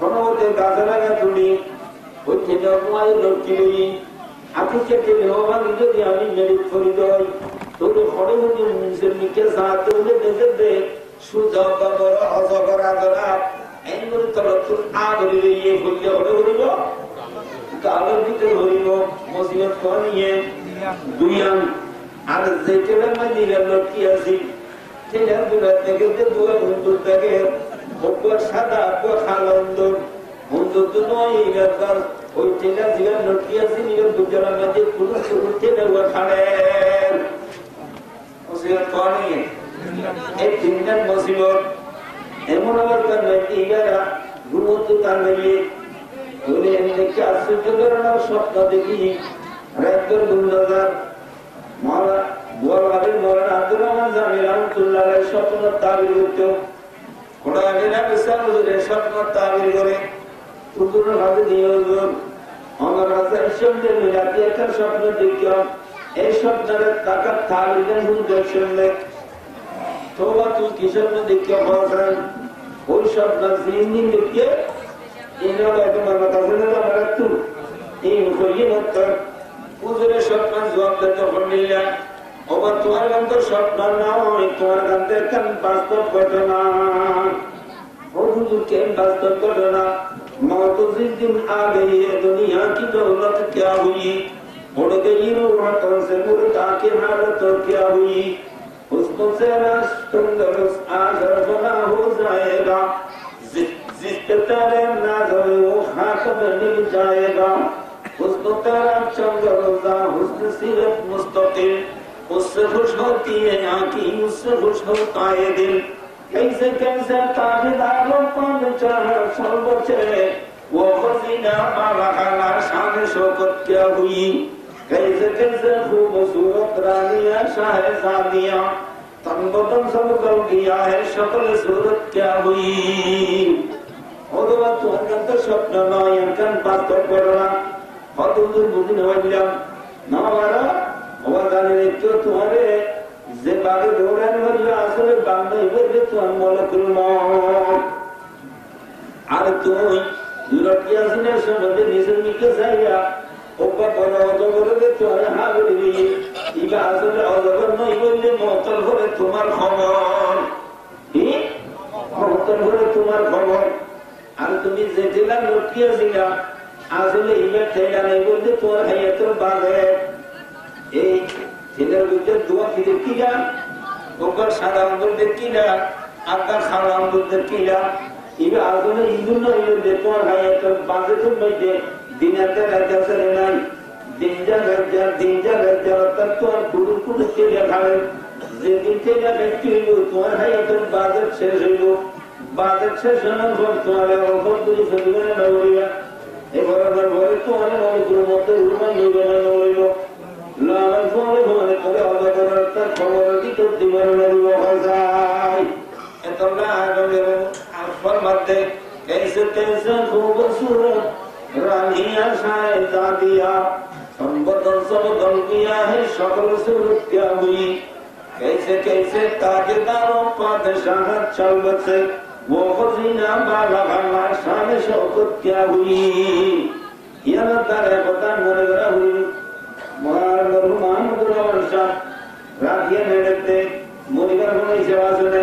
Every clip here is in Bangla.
সমতে গাছে লাগা তুমি ওই ঠেলে তোমার লটকি লই আপনি ঠেলে হওয়ার যদি আমি মেরিট করি দই তোকে হরে হতে নিজের মিকে সাহায্য হলে দেখে দে সুজা বাবার অজগর আগরা এই করে তলতুর আগরি লইয়ে হইলে হরে হরিব কালের ভিতরে হরিব মসজিদ করিয়ে দুইয়ান আর যে ঠেলের মাঝে লটকি আছি ঠেলের দূরে থেকে দুয়া বন্ধুর থেকে ওপর সাদা ওপর খালন্দর বন্ধুর তো নয় এই ব্যাপার ওই ঠেলা জিগার লটকি আছি নিজের দুজনের মাঝে কোনো ঠেলে ওয়া খাড়েন মুসিবত করিয়ে এই তিনটার মুসিবত এমন আবার তার ব্যক্তি এগারা ঘুমন্ত তার নেবে বলে আমি দেখছি আশ্চর্য করার স্বপ্ন দেখি রাজ্যের গুন্ডাদার মরা বোয়ালের মরা আব্দুর রহমান জামির রহমতুল্লাহ স্বপ্ন তাবির করত কোরআনের বিশাল স্বপ্ন তাবির করে পুতুলের হাতে নিয়ে আমার রাজার সঙ্গে মিলাতে একটা স্বপ্ন দেখলাম এই স্বপ্নের টাকা তাবিরের হুজুর সঙ্গে তোবা তুই কি স্বপ্ন দেখতে পাওয়া ওই স্বপ্ন দিন দেখতে ইনরা তোমার কাছে না আমার একটু এই হইয়ে মত হুজুরের স্বপ্ন জবাব দিতে পারলিলা ওবা তোমার কাছে স্বপ্ন না হয় তোমার কাছে কান বাস্তব ঘটনা ও হুজুর কেন বাস্তব ঘটনা मौत जिस दिन आ गई है दुनिया की दौलत क्या हुई उड़ गई रूह से मुर्दा की हालत क्या हुई उसको से तंदुरुस्त आजर बना हो जाएगा जिस तेरे नाज़ वो खाक में मिल जाएगा उसको तेरा चंद्रोजा हुस्न सीरत मुस्तकिल उससे खुश होती है आँखें उससे खुश होता है दिल कैसे कैसे ताबेदारों पर चढ़ा सर्वोच्च वो खजीना बाबा खाना शान शौकत क्या हुई कैसे कैसे खूबसूरत रानियां शाहज़ादियां तन बदन सब कर दिया है शक्ल सूरत क्या हुई और वो तो अंत स्वप्न नायकन बात करना और तुम बुझने वाला ना वाला और जाने क्यों तुम्हारे যে বাগে দৌড়ানো হলে আসলে বাংলা এবারে তো আমলকুল মত আর তুই লটকি আসিনের সম্বন্ধে নিজের মিকে যাইয়া ওপা বড় অজগরে তো হাবড়ি ইবা আসলে অজগর নই বললে মতল করে তোমার খবর কি মতল করে তোমার খবর আর তুমি যে জেলা লটকি আসিলা আসলে ইবা ঠেলা নেই বললে তোমার হাইয়াতের বাগে এই ছেলের ভিতরে দোয়া ফিরে কিনা ওপর সাদা আঙ্গুল দেখিলা আপনার সাদা আঙ্গুল দেখিলা এবার আসলে ইন্দুর নয় তোমার ভাই একটা বাজে তো বইতে দিনাতে রাজা ছেলে নাই দিনজা রাজা অর্থাৎ তোমার কুড়ুর কুড়ুর ছেলে খাবে যেদিন ছেলে ব্যক্তি হইব তোমার ভাই একটা বাজেট শেষ হইব বাজেট শেষ হওয়ার পর তোমার অল্প করে ফেলবে না নড়িবা এবার আমার ঘরে তোমার মনে মতো রুমাই নিবে না নড়িব লাল ফলে ফলে করে অবদানের তার খবর দিতে দিবার নড়িব যায় এত না আগের আফর মধ্যে कैसे कैसे खूबसूरत रानियां शाहज़ादियां संबदल सबदल किया है शक्ल सूरत क्या हुई कैसे कैसे ताजदारों बादशाह चल बसे वो खजीना बाला बाला शान शौकत क्या हुई यह तारे पता मोरे गरा हुई मोहर मरहुमान गुरवर्षा राखिए नेड़ते मोनिगर होने सेवा सुने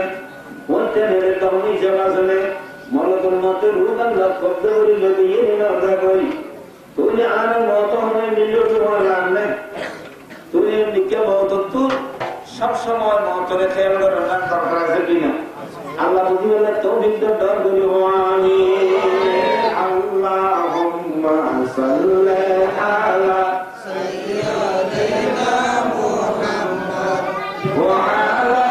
होते नेड़ता होने सेवा सुने मौलकुल मौतेर रूदन लग कब्ज़ करी लगी ये नहीं ना कोई तूने आने मौत होने मिलो तुम्हारा लाने तूने निक्के मौत तू सब समय मौत ने ख्याल कर रखा कर रहा है कि ना अल्लाह मुझे वाला तो भी तो डर गई वानी अल्लाहुम्मा सल्ले अला सय्यिदिना मुहम्मद व अला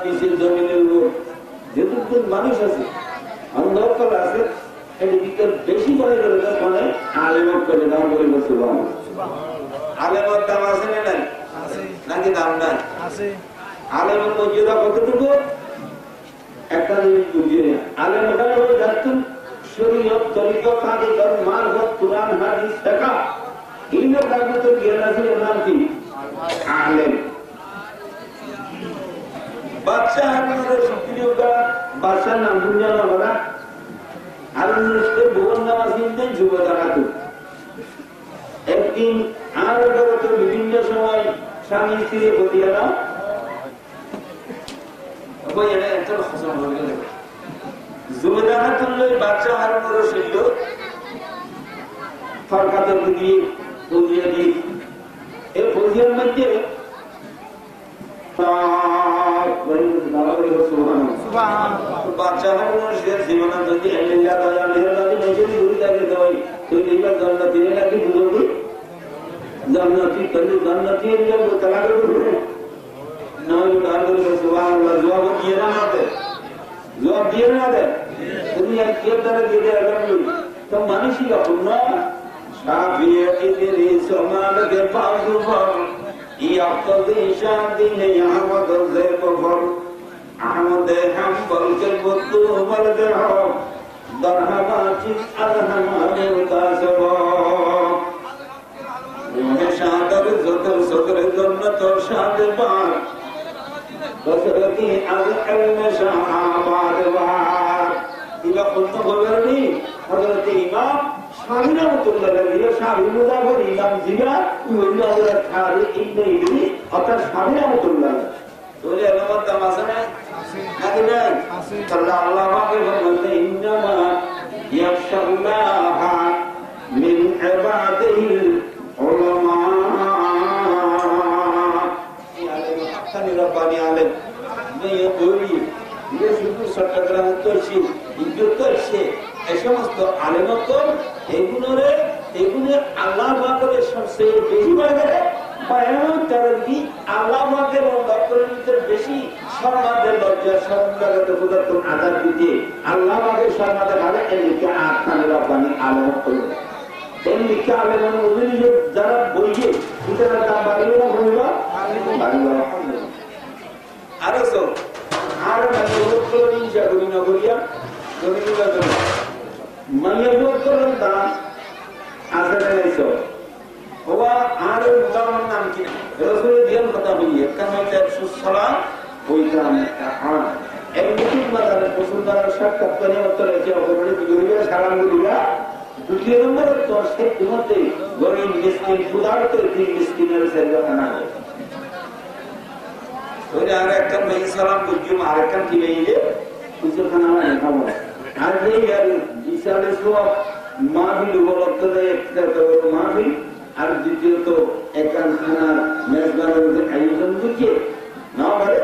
নিচে জমিনের উপর যেটুকু মানুষ আছে অন্ধকার আছে এদিকে বেশি করে মানে আলেমত করে দাম করে বলছে আলেমত দাম আছে না নাই নাকি দাম নাই আলেমের মর্যাদা কতটুকু একটা জিনিস বুঝিয়ে আলেমটা হয়ে যাচ্ছেন শরীয়ত তরিকত হাদিস মারফত কুরআন হাদিস শেখা ইলমের কারণে তো জ্ঞান আছে নাম কি আলেম বাদশা আপনাদের সক্রিয়তা বাদশার নাম বুঝানো হবে আর ভুবন নামাজ কিন্তু যুবতারা তো একদিন আর বিভিন্ন সময় স্বামী স্ত্রী বলিয়া না জুবেদানা তুললে বাচ্চা হারানোর শৈল সরকার দিয়ে ফৌজিয়া দিয়ে এই ফৌজিয়ার মধ্যে বাচ্চা হারানোর জীবনা যদি ঘুরি থাকে তৈরি জন্নাতি নাকি বুঝবি জন্নাতি তৈরি জন্নাতি তালা করে জবাব দিয়ে না দেয় দুনিয়ার কেউ তারা দিয়ে তো মানুষই অপূর্ণ সমাজকে আহমদে হাম্বলকে বদলু বলতে হোক দরহাবাচি আলহামাদের কাসব শাহাদার যতর সদরের জন্য তোর সাথে পার বসরতি আল ইলম শাহাবাদ ওয়ার ইবা কোন খবরনি হযরত ইমাম শাহি রাহমাতুল্লাহ আলাইহি শাহি মুজাফর ইমাম জিয়া ইবনে হযরত খালিদ ইবনে ইবনি অর্থাৎ শাহি রাহমাতুল্লাহ তোরে আলামত তামাসানা নাকি নাই সাল্লাল্লাহু আলাইহি ওয়া সাল্লাম ইন্নামা ইয়াখশাল্লাহা মিন ইবাদিহিল উলামা রব্বানি আলেম মেয়ে বলি যে শুধু চট্টগ্রাম উত্তরছি উত্তরছে এই সমস্ত আলেমত এগুলো আল্লাহ পাকের সবচেয়ে বেশি বাগেরে আল্লাহ পাকের দপ্তরের ভিতরে বেশি সম্মানের লজ্জা সম্মানিত পদার্থ আদার দিতে আল্লাহ পাকের সম্মানের ভাবে এদিকে আখানে রব্বানি আলেমত করবে এদিকে আলেম যারা বইয়ে তারা দাম বাড়িয়ে না বলবা আরো সব আর হিংসা করি না করিয়া মাইয়ের দাম আসলে এইসব ওবা আর মোটামুটি নাম কি রসুলের ধ্যান কথা বলি একটা হচ্ছে সুসলা ওইটা একটা হান এক নতুন বাজারে পশুদারের সাক্ষাৎ করে উত্তর এসে অপরাধী বিজয়ীরা সালাম দিলা দ্বিতীয় নম্বর তো সেই মধ্যে গরিব মিসকিন ক্ষুধার্ত তিন মিসকিনের সেবাখানা ওই আর একটা মেয়ে সালাম বুঝিম আর একটা কি মেয়ে পুজোখানা খাবো আর এই আর বিশালে সব মাহফিল উপলব্ধ একটা মাহফিল আর দ্বিতীয়ত একানখানার মেজবানের আয়োজন বুঝিয়ে না পারে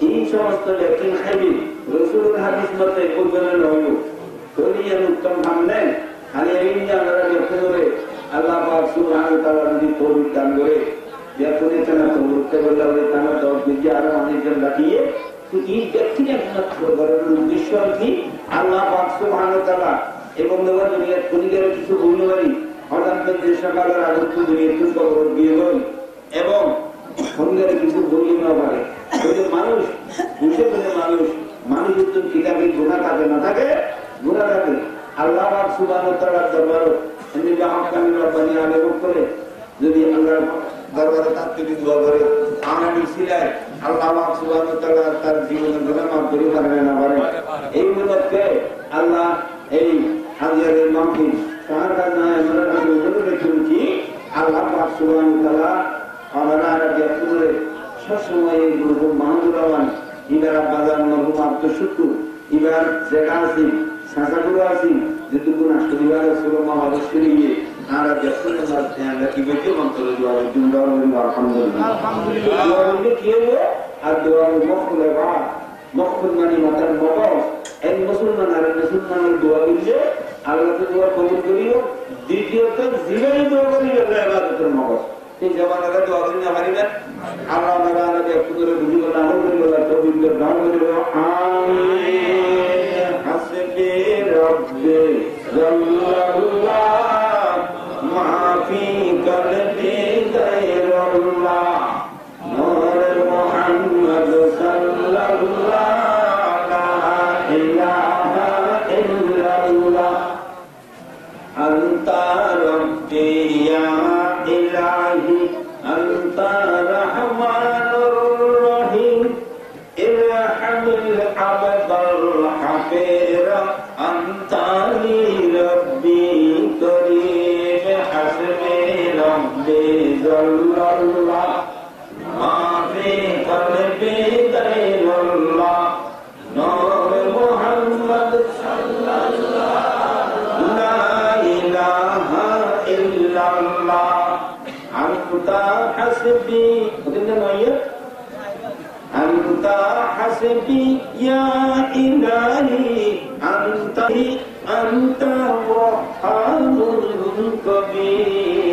এই সমস্ত লেখিন খাইবি রসুলের হাদিস মতে কোরবানের হইল করিয়ার উত্তম ভাব নেন খালি এই আমরা লক্ষ্য করে আল্লাহ পাক সুবহানাহু ওয়া তাআলা যদি তৌফিক দান করে যখনই তারা তৌফিক বললা ওই তারা দশ দিকে আরো অনেকজন রাখিয়ে তো এই ব্যক্তির একমাত্র করার উদ্দেশ্য কি আল্লাহ পাক সুবহানাহু ওয়া তাআলা এবং দেওয়া দুনিয়ার পরিবারের কিছু বন্ধুবাড়ি হঠাৎ করে সকালের আগত দুনিয়ার কিছু খবর দিয়ে হই এবং সন্ধ্যের কিছু বলি না পারে মানুষ বুঝে বলে মানুষ যদি কিতাবের গুণা থাকে না থাকে গুণা থাকে আল্লাহ পাক সুবহানাহু ওয়া তাআলার দরবারে এমনি হাক্কানি রব্বানি আলেম করে যদি আল্লাহর দরবারে তাৎপর্য দোয়া করে আমি সিলাই আল্লাহ পাক সুবহানাহু ওয়া তাআলা তার জীবনের গুনাহ মাফ করে পারে না পারে এই মুহূর্তে আল্লাহ এই হাজিরের মাহফিল সাহায্য না আমরা বলে রেখেছি কি আল্লাহ পাক সুবহানাহু ওয়া তাআলা আমরা রাজিয়াতুরে সবসময় এই গুরু মাহমুদুর ইবার বাজার মরহুম আব্দুল শুকুর ইবার জায়গা আছে সাজাগুলো আছে যেটুকু নাস্তিবার সুরমা অবশ্যই গিয়ে আর যখন আমরা কি বলতে মন্ত্র দোয়া দিন আলহামদুলিল্লাহ কি হলো আর দোয়া মকবুল বা মকবুল মানে মাতার মগজ এক মুসলমানের দোয়া দিলে আল্লাহ দোয়া কবুল করিও দ্বিতীয়ত জীবনে দোয়া করিও ইবাদতের মগজ এই জবানেরা দোয়া করি না পারি না আল্লাহ ওনারা আমাকে একটু করে বুঝি বলে আলহামদুলিল্লাহ তৌফিক দান করে দেবো আমিন হাসবি রব্বি জাল্লাল্লাহ মা ফি কলবি গায়রুল্লাহ নূর মুহাম্মদ সাল্লাল্লাহ লা ইলাহা ইল্লাল্লাহ আনতা রব্বি ইয়া ইলাহি আনতা রহমানুর রহিম ইরহামিল আবদাল হাফির আনতা লি রব্বি করিম হাসবি রব্বি জাল্লাল্লাহ মা ফি কলবি গায়রুল্লাহ নূর মুহাম্মদ সাল্লাল্লাহ লা ইলাহা ইল্লাল্লাহ আনতা হাসবি আনতা হাসবি ইয়া ইলাহি আনতা ওয়াহাবুল কবির